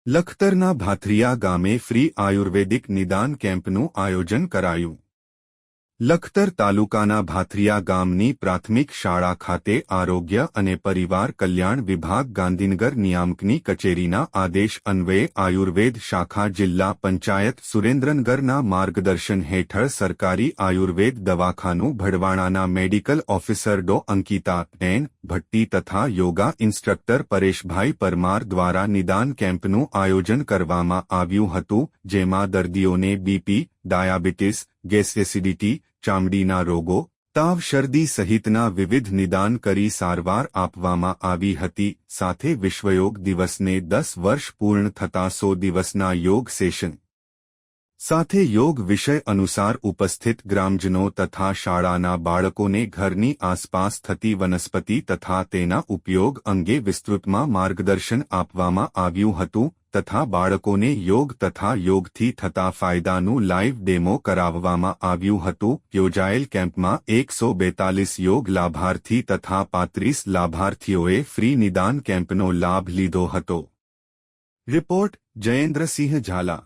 લખતરના ભાથરિયા ગામે ફ્રી આયુર્વેદિક નિદાન કેમ્પનું આયોજન કરાયું। લખતર તાલુકાના ભાથરિયા ગામની પ્રાથમિક શાળા ખાતે આરોગ્ય અને પરિવાર કલ્યાણ વિભાગ ગાંધીનગર નિયામકની કચેરીના આદેશ અન્વયે આયુર્વેદ શાખા જિલ્લા પંચાયત સુરેન્દ્રનગરના માર્ગદર્શન હેઠળ સરકારી આયુર્વેદ દવાખાનું ભડવાણાના મેડિકલ ઓફિસર ડો અંકિતા એન ભટ્ટી તથા યોગા ઇન્સ્ટ્રક્ટર પરેશભાઈ પરમાર દ્વારા નિદાન કેમ્પનું આયોજન કરવામાં આવ્યું હતું, જેમાં દર્દીઓને બીપી, ડાયાબિટીસ, ગેસ એસિડિટી, ચામડીના રોગો, તાવ, શરદી સહિતના વિવિધ નિદાન કરી સારવાર આપવામાં આવી હતી। સાથે વિશ્વયોગ દિવસને 10 વર્ષ પૂર્ણ થતા 100 દિવસના યોગ સેશન સાથે યોગ વિષય અનુસાર ઉપસ્થિત ગ્રામજનો તથા શાળાના બાળકોને ઘરની આસપાસ થતી વનસ્પતિ તથા તેના ઉપયોગ અંગે વિસ્તૃતમાં માર્ગદર્શન આપવામાં આવ્યું હતું તથા બાળકોને યોગ તથા યોગથી થતા ફાયદાનું લાઇવ ડેમો કરાવવામાં આવ્યું હતું। યોજાયેલ કેમ્પમાં 142 યોગ લાભાર્થી તથા 35 લાભાર્થીઓએ ફ્રી નિદાન કેમ્પનો લાભ લીધો હતો। રિપોર્ટ જયેન્દ્રસિંહ ઝાલા।